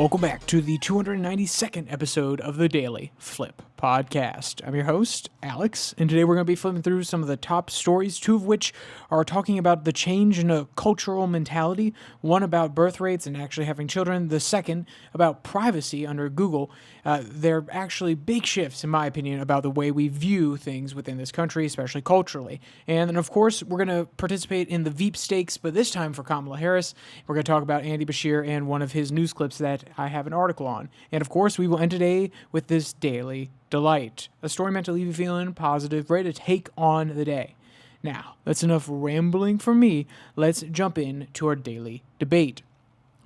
Welcome back to the 292nd episode of the Daily Flip podcast. I'm your host, Alex, and today we're going to be flipping through some of the top stories, two of which are talking about the change in a cultural mentality, one about birth rates and actually having children, the second about privacy under Google. They're actually big shifts, in my opinion, about the way we view things within this country, especially culturally. And then, of course, we're going to participate in the Veep Stakes, but this time for Kamala Harris. We're going to talk about Andy Beshar and one of his news clips that I have an article on. And of course, we will end today with this Daily Delight, a story meant to leave you feeling positive, ready to take on the day. Now, that's enough rambling from me. Let's jump in to our daily debate.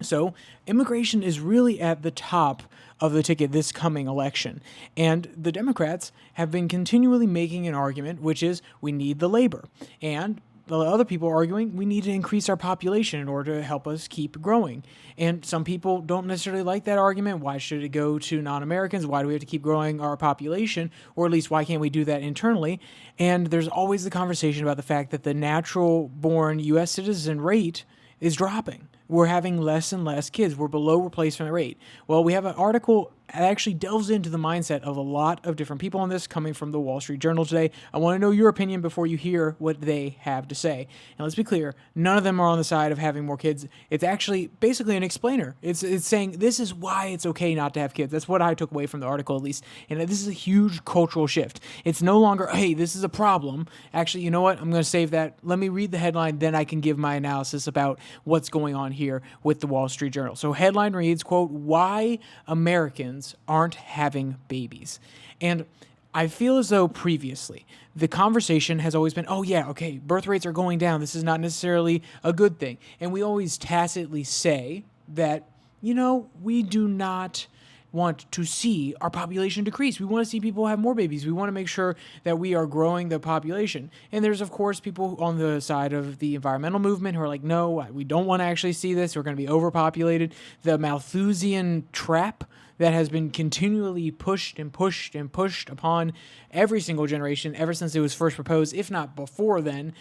So, immigration is really at the top of the ticket this coming election. And the Democrats have been continually making an argument, which is we need the labor. And the other people are arguing we need to increase our population in order to help us keep growing. And some people don't necessarily like that argument. Why should it go to non-Americans? Why do we have to keep growing our population? Or at least why can't we do that internally? And there's always the conversation about the fact that the natural-born U.S. citizen rate is dropping. We're having less and less kids. We're below replacement rate. Well, we have an article that actually delves into the mindset of a lot of different people on this coming from the Wall Street Journal today. I want to know your opinion before you hear what they have to say. And let's be clear, none of them are on the side of having more kids. It's actually basically an explainer. It's saying this is why it's okay not to have kids. That's what I took away from the article, at least. And this is a huge cultural shift. It's no longer, hey, this is a problem. Actually, you know what? I'm going to save that. Let me read the headline, then I can give my analysis about what's going on here with the Wall Street Journal. So headline reads, quote, "Why Americans aren't having babies." And I feel as though previously the conversation has always been, oh yeah, okay, birth rates are going down. This is not necessarily a good thing. And we always tacitly say that, we do not want to see our population decrease. We want to see people have more babies. We want to make sure that we are growing the population. And there's, of course, people on the side of the environmental movement who are like, no, we don't want to actually see this. We're going to be overpopulated. The Malthusian trap that has been continually pushed and pushed and pushed upon every single generation ever since it was first proposed, if not before then.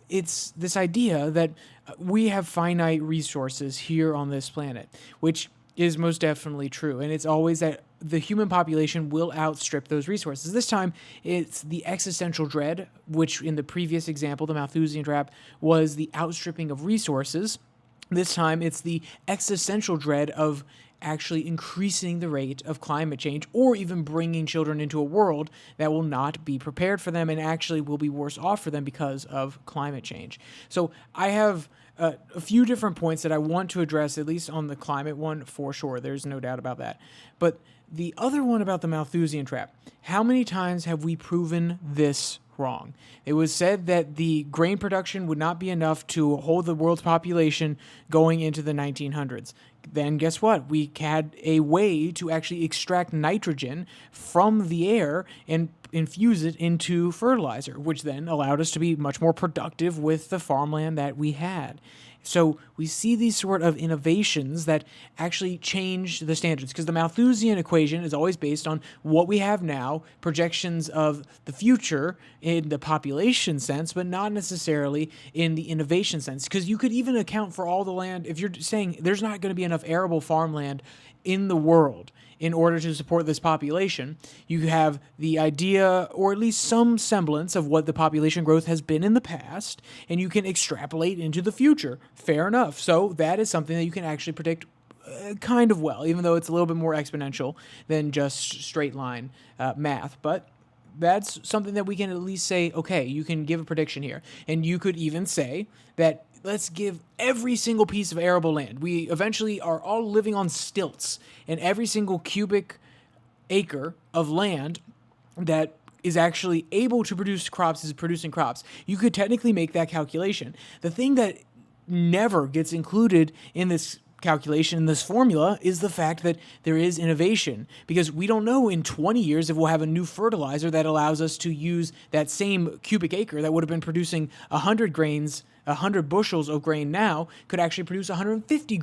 It's this idea that we have finite resources here on this planet, which is most definitely true. And it's always that the human population will outstrip those resources. This time, it's the existential dread, which in the previous example, the Malthusian trap, was the outstripping of resources. This time, it's the existential dread of actually increasing the rate of climate change or even bringing children into a world that will not be prepared for them and actually will be worse off for them because of climate change. So I have a few different points that I want to address, at least on the climate one, for sure. There's no doubt about that. But the other one about the Malthusian trap, how many times have we proven this wrong? It was said that the grain production would not be enough to hold the world's population going into the 1900s. Then guess what? We had a way to actually extract nitrogen from the air and infuse it into fertilizer, which then allowed us to be much more productive with the farmland that we had. So we see these sort of innovations that actually change the standards, because the Malthusian equation is always based on what we have now, projections of the future in the population sense, but not necessarily in the innovation sense. Because you could even account for all the land, if you're saying there's not going to be enough arable farmland in the world in order to support this population, you have the idea, or at least some semblance of what the population growth has been in the past, and you can extrapolate into the future. Fair enough. So that is something that you can actually predict kind of well, even though it's a little bit more exponential than just straight line math. But that's something that we can at least say, okay, you can give a prediction here. And you could even say that let's give every single piece of arable land. We eventually are all living on stilts, and every single cubic acre of land that is actually able to produce crops is producing crops. You could technically make that calculation. The thing that never gets included in this calculation, in this formula, is the fact that there is innovation, because we don't know in 20 years if we'll have a new fertilizer that allows us to use that same cubic acre that would have been producing 100 bushels of grain now could actually produce 150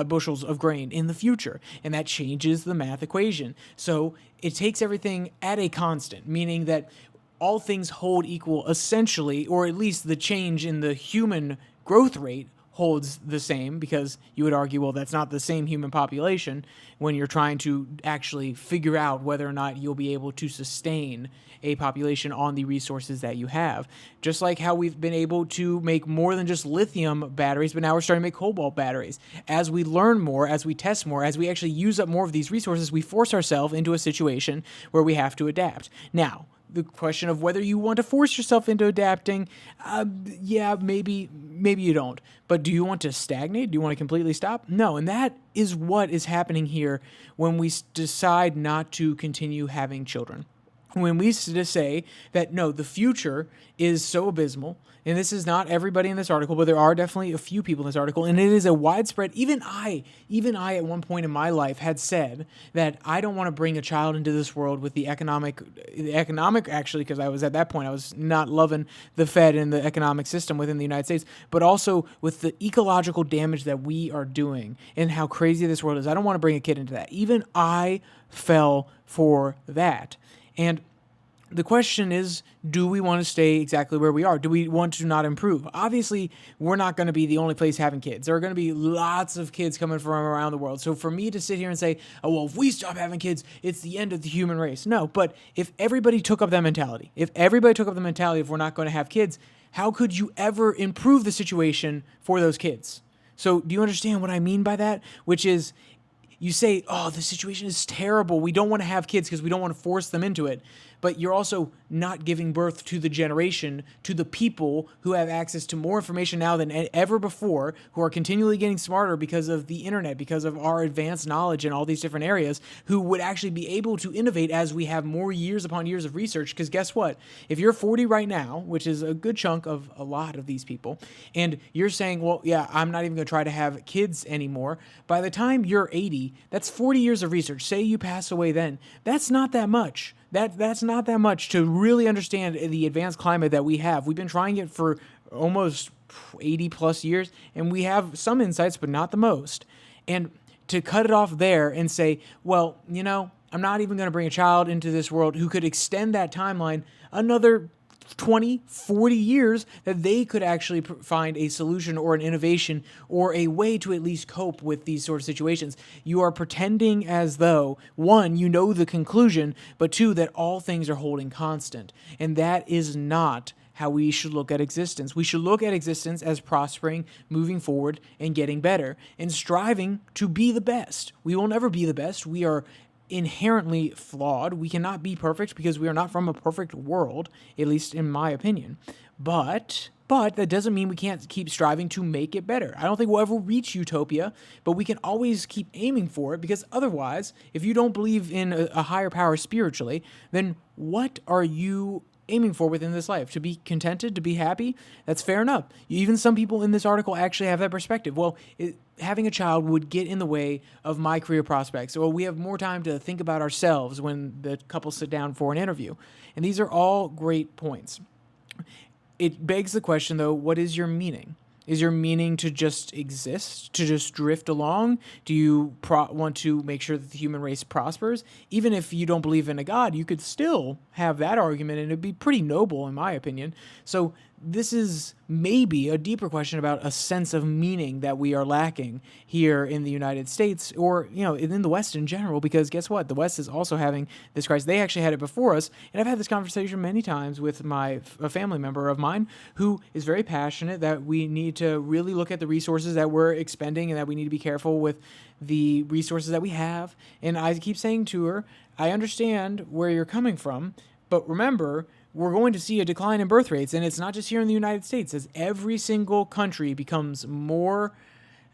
bushels of grain in the future. And that changes the math equation. So it takes everything at a constant, meaning that all things hold equal essentially, or at least the change in the human growth rate holds the same, because you would argue, well, that's not the same human population when you're trying to actually figure out whether or not you'll be able to sustain a population on the resources that you have. Just like how we've been able to make more than just lithium batteries, but now we're starting to make cobalt batteries. As we learn more, as we test more, as we actually use up more of these resources, we force ourselves into a situation where we have to adapt. Now, the question of whether you want to force yourself into adapting, yeah, maybe you don't. But do you want to stagnate? Do you want to completely stop? No, and that is what is happening here when we decide not to continue having children. When we say that, no, the future is so abysmal, and this is not everybody in this article, but there are definitely a few people in this article, and it is a widespread, even I at one point in my life had said that I don't want to bring a child into this world with the economic actually, because I was at that point, I was not loving the Fed and the economic system within the United States, but also with the ecological damage that we are doing and how crazy this world is. I don't want to bring a kid into that. Even I fell for that. And the question is, do we want to stay exactly where we are? Do we want to not improve? Obviously, we're not going to be the only place having kids. There are going to be lots of kids coming from around the world. So for me to sit here and say, oh, well, if we stop having kids, it's the end of the human race. No, but if everybody took up that mentality, if we're not going to have kids, how could you ever improve the situation for those kids? So do you understand what I mean by that? Which is, you say, oh, the situation is terrible. We don't want to have kids because we don't want to force them into it. But you're also not giving birth to the generation, to the people who have access to more information now than ever before, who are continually getting smarter because of the internet, because of our advanced knowledge in all these different areas, who would actually be able to innovate as we have more years upon years of research. Because guess what? If you're 40 right now, which is a good chunk of a lot of these people, and you're saying, well, yeah, I'm not even going to try to have kids anymore, by the time you're 80, that's 40 years of research. Say you pass away then. That's not that much. That's not that much to really understand the advanced climate that we have. We've been trying it for almost 80 plus years, and we have some insights, but not the most. And to cut it off there and say, well, I'm not even going to bring a child into this world who could extend that timeline another 20, 40 years, that they could actually find a solution or an innovation or a way to at least cope with these sort of situations. You are pretending as though, one, you know the conclusion, but two, that all things are holding constant. And that is not how we should look at existence. We should look at existence as prospering, moving forward, and getting better, and striving to be the best. We will never be the best. We are inherently flawed. We cannot be perfect because we are not from a perfect world, at least in my opinion. But that doesn't mean we can't keep striving to make it better. I don't think we'll ever reach utopia, but we can always keep aiming for it, because otherwise, if you don't believe in a higher power spiritually, then what are you aiming for within this life? To be contented, to be happy? That's fair enough. Even some people in this article actually have that perspective. Well, having a child would get in the way of my career prospects, or we have more time to think about ourselves when the couple sit down for an interview. And these are all great points. It begs the question, though, what is your meaning? Is your meaning to just exist, to just drift along? Do you want to make sure that the human race prospers? Even if you don't believe in a God, you could still have that argument, and it'd be pretty noble, in my opinion. So this is maybe a deeper question about a sense of meaning that we are lacking here in the United States, or, in the West in general, because guess what? The West is also having this crisis. They actually had it before us, and I've had this conversation many times with a family member of mine who is very passionate that we need to really look at the resources that we're expending and that we need to be careful with the resources that we have. And I keep saying to her, I understand where you're coming from, but remember, we're going to see a decline in birth rates, and it's not just here in the United States. As every single country becomes more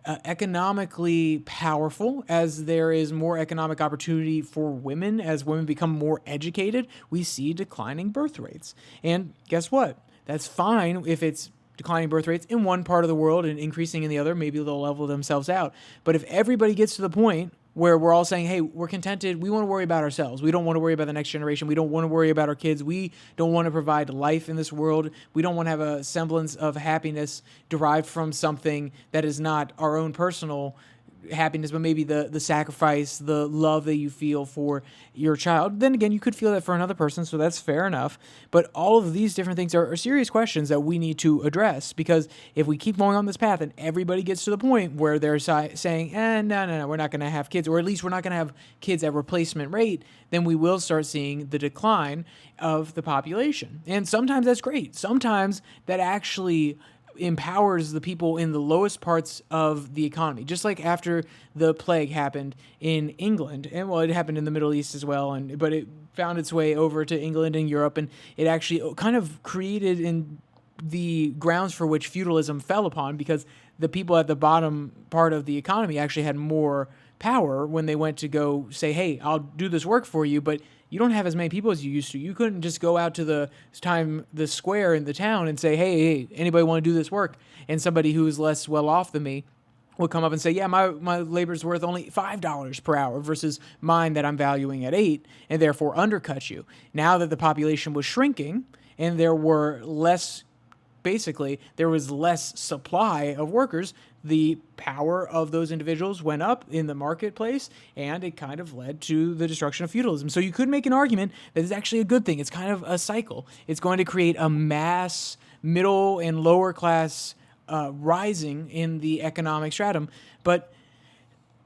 economically powerful, as there is more economic opportunity for women, as women become more educated, we see declining birth rates. And guess what? That's fine if it's declining birth rates in one part of the world and increasing in the other. Maybe they'll level themselves out. But if everybody gets to the point where we're all saying, hey, we're contented, we want to worry about ourselves. We don't want to worry about the next generation. We don't want to worry about our kids. We don't want to provide life in this world. We don't want to have a semblance of happiness derived from something that is not our own personal happiness, but maybe the sacrifice, the love that you feel for your child. Then again, you could feel that for another person, so that's fair enough. But all of these different things are serious questions that we need to address, because if we keep going on this path and everybody gets to the point where they're saying, no, we're not going to have kids, or at least we're not going to have kids at replacement rate, then we will start seeing the decline of the population. And sometimes that's great. Sometimes that actually empowers the people in the lowest parts of the economy. Just like after the plague happened in England, and well, it happened in the Middle East as well, but it found its way over to England and Europe, and it actually kind of created in the grounds for which feudalism fell upon, because the people at the bottom part of the economy actually had more power when they went to go say, hey, I'll do this work for you, but you don't have as many people as you used to. You couldn't just go out to the square in the town and say, hey, anybody want to do this work? And somebody who's less well off than me would come up and say, yeah, my labor's worth only $5 per hour versus mine that I'm valuing at $8, and therefore undercut you. Now that the population was shrinking and there was less supply of workers, the power of those individuals went up in the marketplace, and it kind of led to the destruction of feudalism. So you could make an argument that it's actually a good thing. It's kind of a cycle. It's going to create a mass middle and lower class rising in the economic stratum. But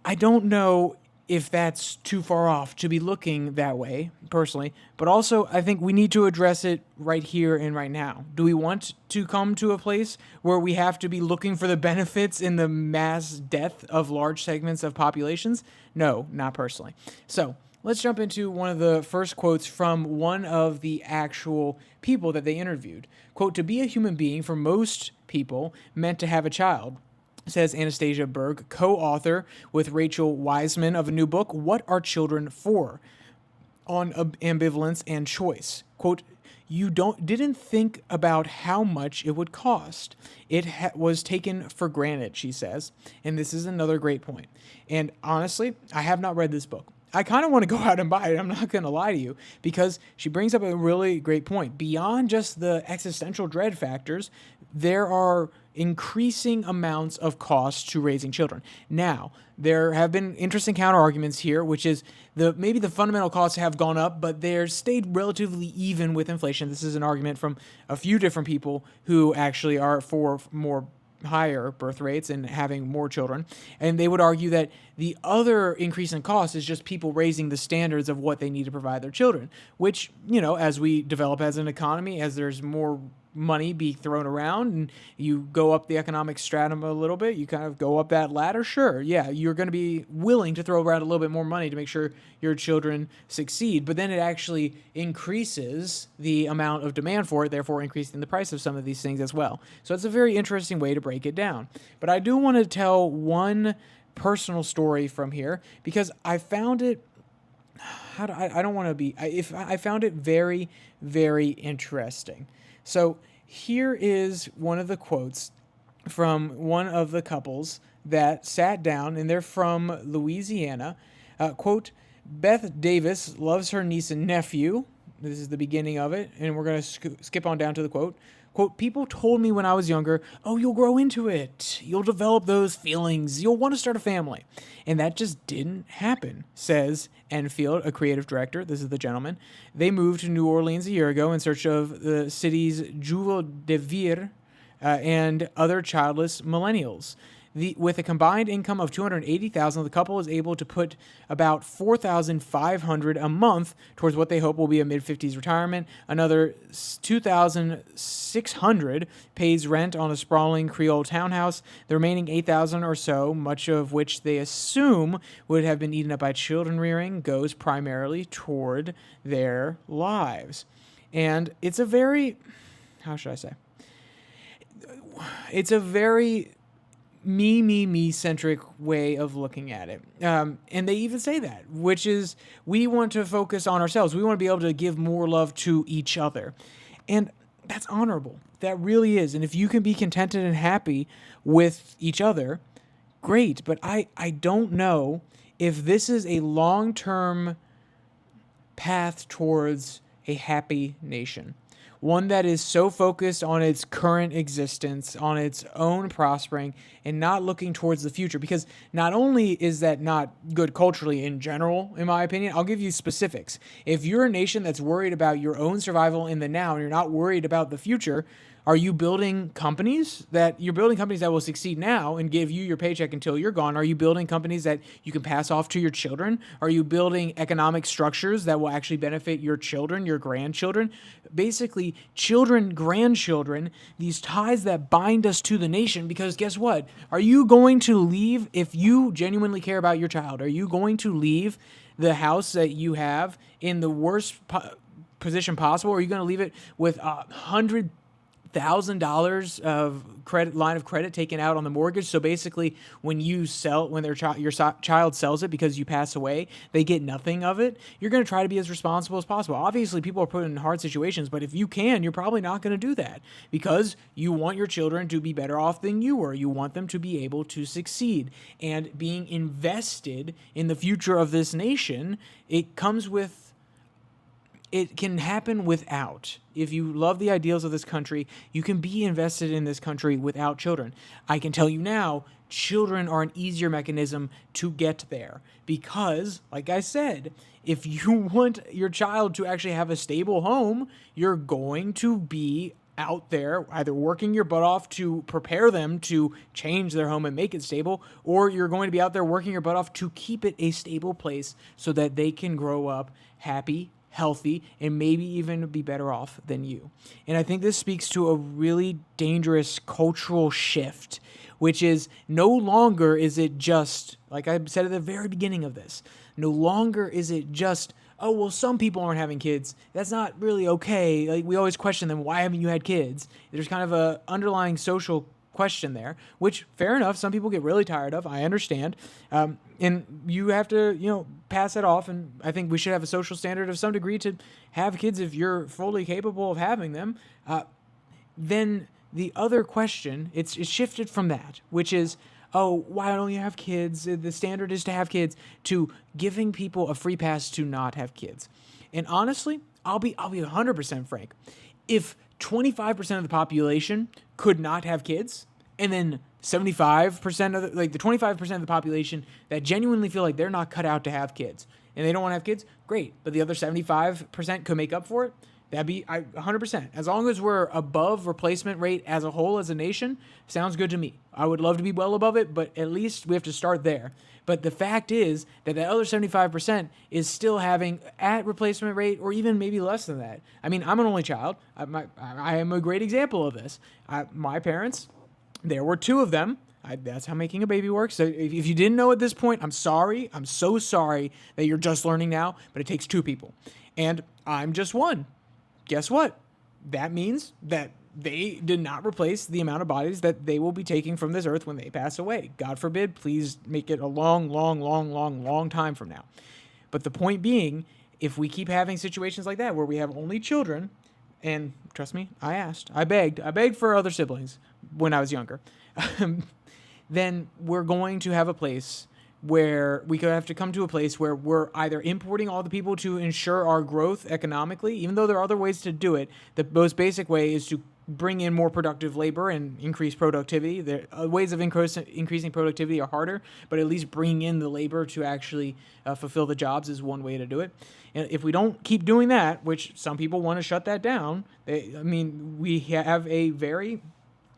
I don't know if that's too far off to be looking that way, personally. But also, I think we need to address it right here and right now. Do we want to come to a place where we have to be looking for the benefits in the mass death of large segments of populations? No, not personally. So let's jump into one of the first quotes from one of the actual people that they interviewed. Quote, "To be a human being for most people meant to have a child," says Anastasia Berg, co-author with Rachel Wiseman of a new book, What Are Children For? On ambivalence and choice. Quote, "You didn't think about how much it would cost. It was taken for granted," she says. And this is another great point. And honestly, I have not read this book. I kind of want to go out and buy it. I'm not going to lie to you, because she brings up a really great point. Beyond just the existential dread factors, there are increasing amounts of cost to raising children. Now, there have been interesting counter-arguments here, which is maybe the fundamental costs have gone up, but they're stayed relatively even with inflation. This is an argument from a few different people who actually are for more higher birth rates and having more children. And they would argue that the other increase in cost is just people raising the standards of what they need to provide their children, which, as we develop as an economy, as there's more money be thrown around and you go up the economic stratum a little bit, you kind of go up that ladder, sure, yeah, you're going to be willing to throw around a little bit more money to make sure your children succeed, but then it actually increases the amount of demand for it, therefore increasing the price of some of these things as well. So it's a very interesting way to break it down. But I do want to tell one personal story from here, because I found it I found it very, very interesting. So here is one of the quotes from one of the couples that sat down, and they're from Louisiana. Quote, "Beth Davis loves her niece and nephew." This is the beginning of it, and we're going to skip on down to the quote. Quote, "People told me when I was younger, oh, you'll grow into it. You'll develop those feelings. You'll want to start a family." And that just didn't happen, says Enfield, a creative director. This is the gentleman. "They moved to New Orleans a year ago in search of the city's joie de vivre and other childless millennials. With a combined income of $280,000, the couple is able to put about $4,500 a month towards what they hope will be a mid-50s retirement. Another $2,600 pays rent on a sprawling Creole townhouse. The remaining $8,000 or so, much of which they assume would have been eaten up by children rearing, goes primarily toward their lives." And it's a very, how should I say? It's a very me-centric way of looking at it. And they even say that, which is, we want to focus on ourselves. We want to be able to give more love to each other. And that's honorable. That really is. And if you can be contented and happy with each other, great. But I don't know if this is a long-term path towards a happy nation. one that is so focused on its current existence, on its own prospering, and not looking towards the future. Because not only is that not good culturally in general, in my opinion, I'll give you specifics. If you're a nation that's worried about your own survival in the now and you're not worried about the future, are you building companies that will succeed now and give you your paycheck until you're gone? Are you building companies that you can pass off to your children? Are you building economic structures that will actually benefit your children, your grandchildren? Basically, children, grandchildren, these ties that bind us to the nation, because guess what? Are you going to leave, if you genuinely care about your child, are you going to leave the house that you have in the worst position possible? Or are you going to leave it with $100,000 of line of credit taken out on the mortgage? So basically, when your child sells it because you pass away, they get nothing of it. You're going to try to be as responsible as possible. Obviously, people are put in hard situations, but if you can, you're probably not going to do that because you want your children to be better off than you were. You want them to be able to succeed. And being invested in the future of this nation, it can happen without. If you love the ideals of this country, you can be invested in this country without children. I can tell you now, children are an easier mechanism to get there because, like I said, if you want your child to actually have a stable home, you're going to be out there either working your butt off to prepare them to change their home and make it stable, or you're going to be out there working your butt off to keep it a stable place so that they can grow up happy, healthy, and maybe even be better off than you. And I think this speaks to a really dangerous cultural shift, which is no longer is it just, like I said at the very beginning of this, no longer is it just, oh, well, some people aren't having kids. That's not really okay. Like, we always question them, why haven't you had kids? There's kind of a underlying social question there, which, fair enough, some people get really tired of. I understand. And you have to, pass that off. And I think we should have a social standard of some degree to have kids if you're fully capable of having them. Then the other question, it's shifted from that, which is, oh, why don't you have kids? The standard is to have kids, to giving people a free pass to not have kids. And honestly, I'll be 100% frank. If 25% of the population could not have kids, and then 75% of the 25% of the population that genuinely feel like they're not cut out to have kids and they don't want to have kids, great. But the other 75% could make up for it. That'd be 100%. As long as we're above replacement rate as a whole, as a nation, sounds good to me. I would love to be well above it, but at least we have to start there. But the fact is that the other 75% is still having at replacement rate or even maybe less than that. I mean, I'm an only child. I am a great example of this. My parents, there were two of them. That's how making a baby works. So if you didn't know at this point, I'm sorry. I'm so sorry that you're just learning now, but it takes two people. And I'm just one. Guess what? That means that they did not replace the amount of bodies that they will be taking from this earth when they pass away. God forbid, please make it a long time from now. But the point being, if we keep having situations like that where we have only children, and trust me, I begged for other siblings when I was younger, then we're going to have a place where we could have to come to a place where we're either importing all the people to ensure our growth economically, even though there are other ways to do it. The most basic way is to bring in more productive labor and increase productivity. The ways of increasing productivity are harder, but at least bringing in the labor to actually fulfill the jobs is one way to do it. And if we don't keep doing that, which some people want to shut that down, we have a very,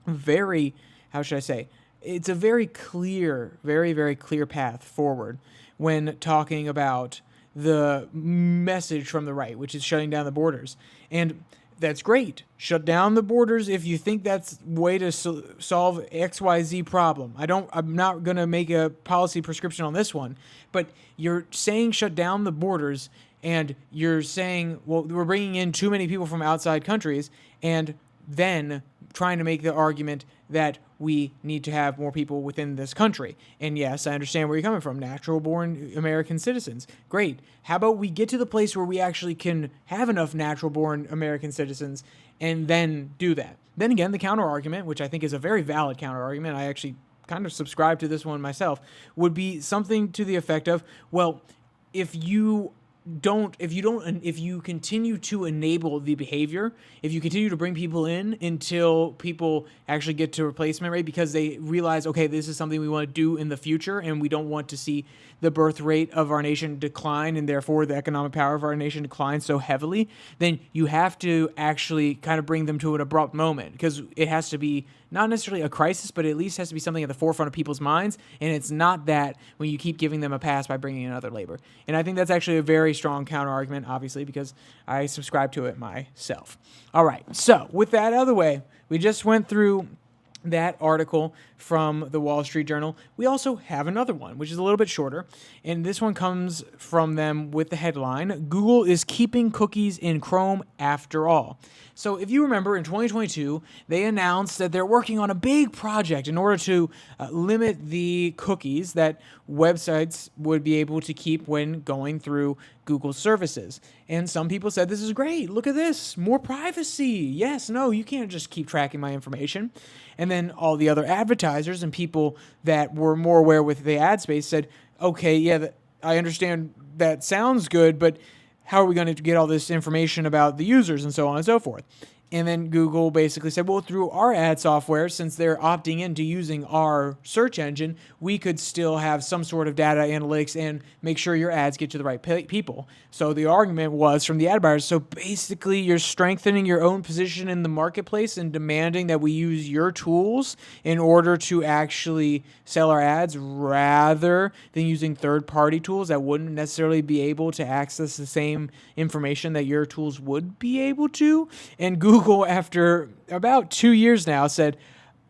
very, how should I say, it's a very clear, very, very clear path forward when talking about the message from the right, which is shutting down the borders. And that's great. Shut down the borders if you think that's a way to solve XYZ problem. I'm not going to make a policy prescription on this one, but you're saying shut down the borders and you're saying, well, we're bringing in too many people from outside countries, and then trying to make the argument that we need to have more people within this country. And yes, I understand where you're coming from. Natural-born American citizens. Great. How about we get to the place where we actually can have enough natural-born American citizens and then do that? Then again, the counter-argument, which I think is a very valid counter-argument, I actually kind of subscribe to this one myself, would be something to the effect of, well, if you if you continue to enable the behavior, if you continue to bring people in until people actually get to replacement rate because they realize, okay, this is something we want to do in the future and we don't want to see the birth rate of our nation decline and therefore the economic power of our nation decline so heavily, then you have to actually kind of bring them to an abrupt moment, because it has to be not necessarily a crisis, but at least has to be something at the forefront of people's minds. And it's not that when you keep giving them a pass by bringing in other labor. And I think that's actually a very strong counter argument, obviously, because I subscribe to it myself. All right. So with that out of the way, we just went through that article from the Wall Street Journal. We also have another one, which is a little bit shorter. And this one comes from them with the headline, Google is keeping cookies in Chrome after all. So if you remember, in 2022, they announced that they're working on a big project in order to limit the cookies that websites would be able to keep when going through Google services. And some people said, this is great. Look at this. More privacy. Yes, no, you can't just keep tracking my information. And then all the other advertisers and people that were more aware with the ad space said, okay, yeah, I understand that sounds good, but how are we going to get all this information about the users and so on and so forth? And then Google basically said, well, through our ad software, since they're opting into using our search engine, we could still have some sort of data analytics and make sure your ads get to the right people. So the argument was from the ad buyers, so basically you're strengthening your own position in the marketplace and demanding that we use your tools in order to actually sell our ads rather than using third-party tools that wouldn't necessarily be able to access the same information that your tools would be able to. And Google, after about 2 years now, said,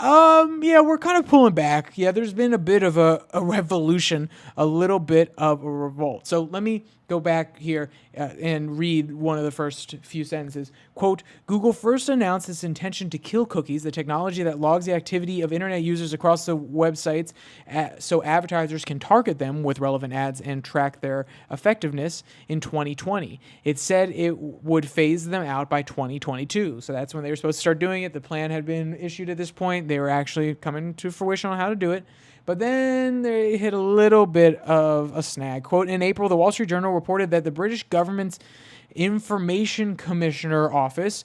yeah, we're kind of pulling back. Yeah, there's been a bit of a revolution, a little bit of a revolt. So let me go back here and read one of the first few sentences. Quote, Google first announced its intention to kill cookies, the technology that logs the activity of internet users across the websites so advertisers can target them with relevant ads and track their effectiveness in 2020. It said it would phase them out by 2022. So that's when they were supposed to start doing it. The plan had been issued at this point. They were actually coming to fruition on how to do it. But then they hit a little bit of a snag. Quote, in April, the Wall Street Journal reported that the British government's Information Commissioner Office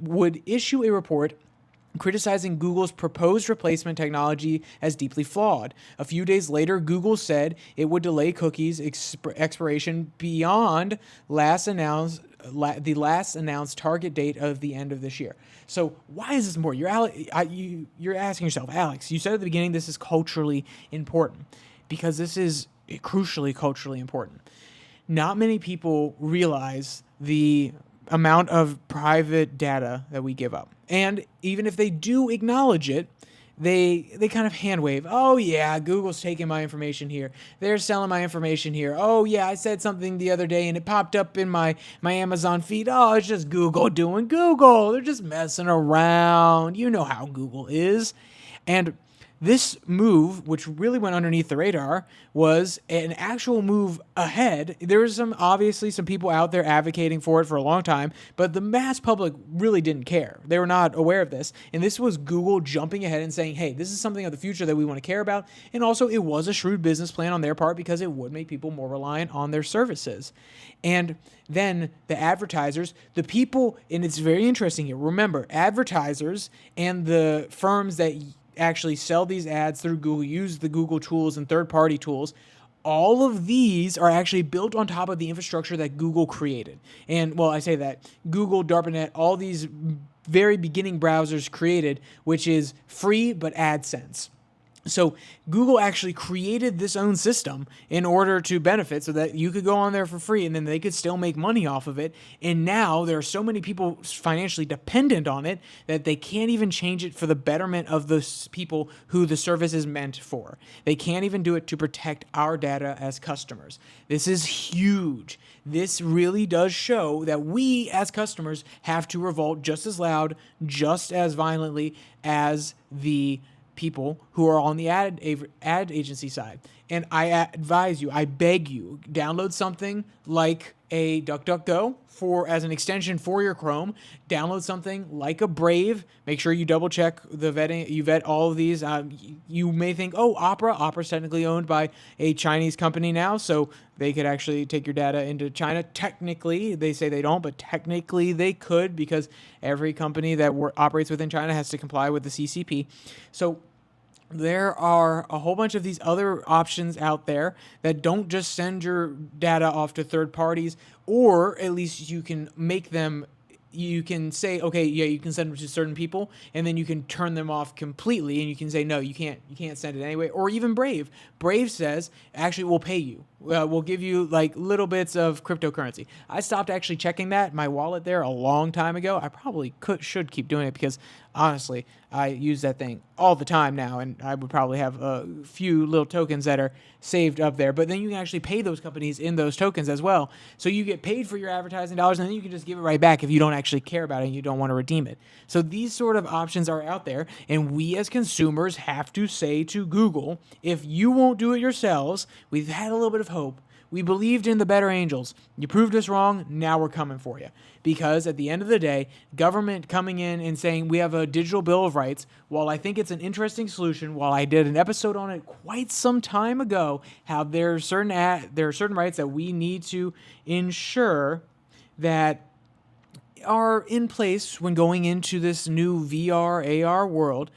would issue a report criticizing Google's proposed replacement technology as deeply flawed. A few days later, Google said it would delay cookies expiration beyond the last announced target date of the end of this year. So why is this important? You're asking yourself, Alex, you said at the beginning this is culturally important, because this is crucially culturally important. Not many people realize the amount of private data that we give up. And even if they do acknowledge it, they kind of hand wave. Oh, yeah, Google's taking my information here. They're selling my information here. Oh, yeah, I said something the other day and it popped up in my Amazon feed. Oh, it's just Google doing Google. They're just messing around. You know how Google is. And this move, which really went underneath the radar, was an actual move ahead. There was obviously some people out there advocating for it for a long time, but the mass public really didn't care. They were not aware of this. And this was Google jumping ahead and saying, hey, this is something of the future that we want to care about. And also, it was a shrewd business plan on their part because it would make people more reliant on their services. And then the advertisers, the people, and it's very interesting here. Remember, advertisers and the firms that actually sell these ads through Google, use the Google tools and third-party tools, all of these are actually built on top of the infrastructure that Google created. And, well, I say that, Google, DARPANET, all these very beginning browsers created, which is free but AdSense. So Google actually created this own system in order to benefit so that you could go on there for free and then they could still make money off of it. And now there are so many people financially dependent on it that they can't even change it for the betterment of the people who the service is meant for. They can't even do it to protect our data as customers. This is huge. This really does show that we as customers have to revolt just as loud, just as violently as the people who are on the ad agency side. And I advise you, I beg you, download something like a DuckDuckGo as an extension for your Chrome. Download something like a Brave. Make sure you double check the vetting. You vet all of these. You may think, oh, Opera. Opera's technically owned by a Chinese company now, so they could actually take your data into China. Technically, they say they don't, but technically they could, because every company that operates within China has to comply with the CCP. So there are a whole bunch of these other options out there that don't just send your data off to third parties, or at least you can make them. You can say, okay, yeah, you can send them to certain people, and then you can turn them off completely, and you can say, no, you can't send it anyway. Or even Brave. Brave says, actually, we'll pay you. We'll give you like little bits of cryptocurrency. I stopped actually checking my wallet there a long time ago. I probably should keep doing it, because honestly, I use that thing all the time now, and I would probably have a few little tokens that are saved up there. But then you can actually pay those companies in those tokens as well. So you get paid for your advertising dollars, and then you can just give it right back if you don't actually care about it and you don't want to redeem it. So these sort of options are out there, and we as consumers have to say to Google, if you won't do it yourselves, we've had a little bit of hope. We believed in the better angels. You proved us wrong. Now we're coming for you. Because at the end of the day, government coming in and saying we have a digital bill of rights, while I think it's an interesting solution, while I did an episode on it quite some time ago, how there are certain rights that we need to ensure that are in place when going into this new VR, AR world,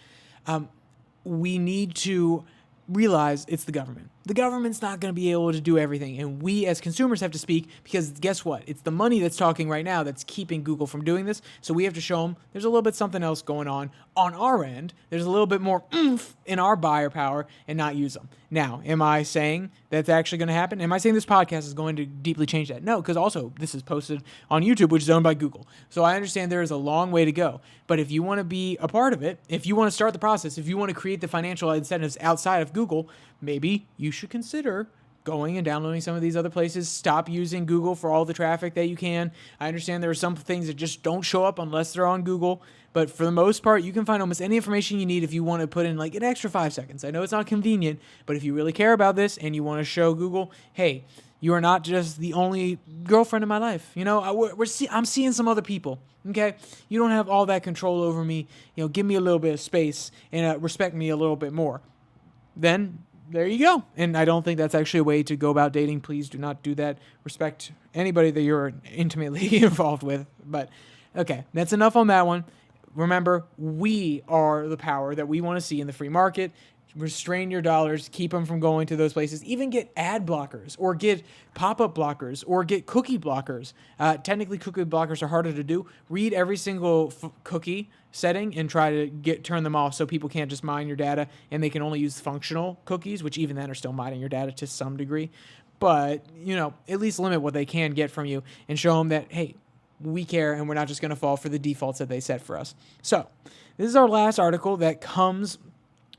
we need to realize it's the government. The government's not going to be able to do everything, and we as consumers have to speak, because guess what? It's the money that's talking right now that's keeping Google from doing this, so we have to show them there's a little bit something else going on our end. There's a little bit more oomph in our buyer power, and not use them. Now, am I saying that's actually going to happen? Am I saying this podcast is going to deeply change that? No, because also this is posted on YouTube, which is owned by Google. So I understand there is a long way to go. But if you want to be a part of it, if you want to start the process, if you want to create the financial incentives outside of Google, maybe you should consider going and downloading some of these other places. Stop using Google for all the traffic that you can. I understand there are some things that just don't show up unless they're on Google, but for the most part, you can find almost any information you need if you want to put in like an extra 5 seconds. I know it's not convenient, but if you really care about this and you want to show Google, hey, you are not just the only girlfriend in my life. You know, I'm seeing some other people. Okay, you don't have all that control over me. You know, give me a little bit of space and respect me a little bit more. Then there you go. And I don't think that's actually a way to go about dating. Please do not do that. Respect anybody that you're intimately involved with. But okay, that's enough on that one. Remember, we are the power that we want to see in the free market. Restrain your dollars, keep them from going to those places. Even get ad blockers, or get pop-up blockers, or get cookie blockers. Technically, cookie blockers are harder to do. Read every single cookie setting and try to turn them off so people can't just mine your data, and they can only use functional cookies, which even then are still mining your data to some degree. But, you know, at least limit what they can get from you and show them that, hey, we care and we're not just going to fall for the defaults that they set for us. So this is our last article that comes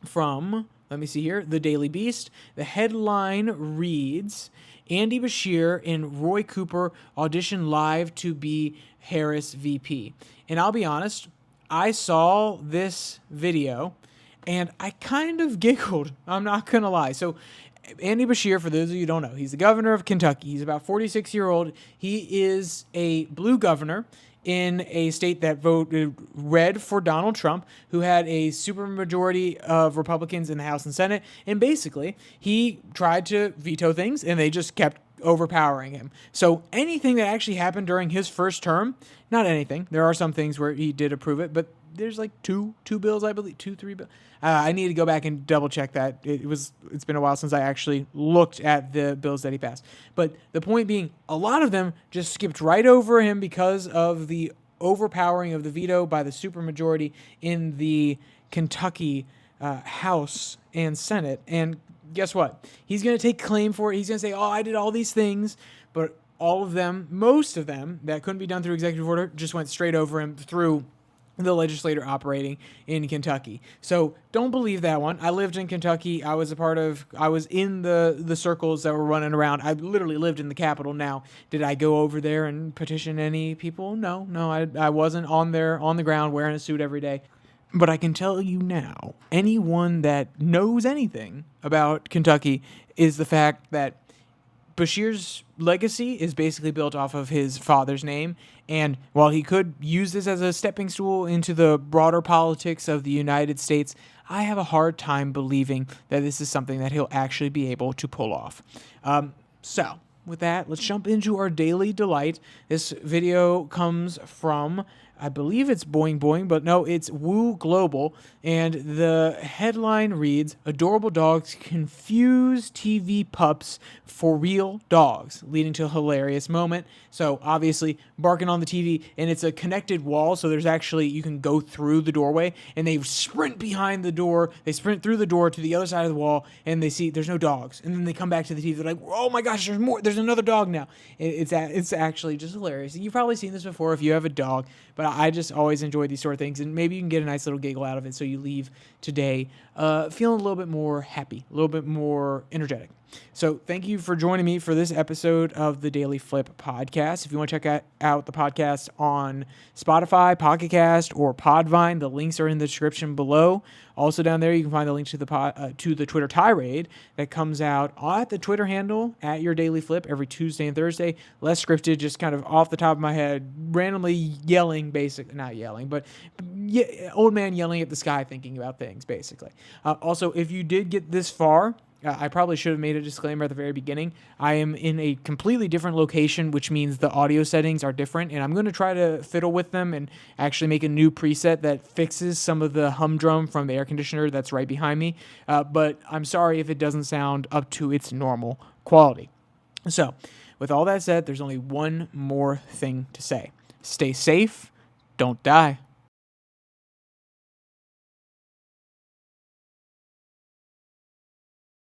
from, let me see here, the Daily Beast. The headline reads, Andy Beshar and Roy Cooper audition live to be Harris VP. And I'll be honest, I saw this video and I kind of giggled. I'm not going to lie. So Andy Beshar, for those of you who don't know, he's the governor of Kentucky. He's about 46-year-old. He is a blue governor in a state that voted red for Donald Trump, who had a supermajority of Republicans in the House and Senate. And basically, he tried to veto things, and they just kept overpowering him. So anything that actually happened during his first term, not anything. There are some things where he did approve it, but there's like two bills, I believe, 3 bills. I need to go back and double check that. It's been a while since I actually looked at the bills that he passed. But the point being, a lot of them just skipped right over him because of the overpowering of the veto by the supermajority in the Kentucky House and Senate. And guess what? He's going to take claim for it. He's going to say, oh, I did all these things, but all of them, most of them that couldn't be done through executive order, just went straight over him through the legislator operating in Kentucky. So don't believe that one. I lived in Kentucky. I was in the circles that were running around. I literally lived in the Capitol. Now, did I go over there and petition any people? No, I wasn't on the ground wearing a suit every day. But I can tell you now, anyone that knows anything about Kentucky is the fact that Bashir's legacy is basically built off of his father's name, and while he could use this as a stepping stool into the broader politics of the United States, I have a hard time believing that this is something that he'll actually be able to pull off. So, with that, let's jump into our daily delight. This video comes from, I believe it's Boing Boing, but no, it's Woo Global, and the headline reads, "Adorable dogs confuse TV pups for real dogs," leading to a hilarious moment. So obviously barking on the TV, and it's a connected wall, so there's actually, you can go through the doorway, and they sprint behind the door, they sprint through the door to the other side of the wall, and they see there's no dogs, and then they come back to the TV, they're like, oh my gosh, there's more, there's another dog now. It's actually just hilarious. You've probably seen this before if you have a dog, but I just always enjoy these sort of things, and maybe you can get a nice little giggle out of it, so you leave today feeling a little bit more happy, a little bit more energetic. So thank you for joining me for this episode of the Daily Flip podcast. If you want to check out the podcast on Spotify, Pocket Cast, or Podvine, the links are in the description below. Also down there, you can find the link to the Twitter tirade that comes out at the Twitter handle at Your Daily Flip every Tuesday and Thursday. Less scripted, just kind of off the top of my head, randomly yelling, not yelling, but old man yelling at the sky, thinking about things, basically. Also, if you did get this far, I probably should have made a disclaimer at the very beginning. I am in a completely different location, which means the audio settings are different, and I'm going to try to fiddle with them and actually make a new preset that fixes some of the humdrum from the air conditioner that's right behind me. But I'm sorry if it doesn't sound up to its normal quality. So, with all that said, there's only one more thing to say. Stay safe, don't die.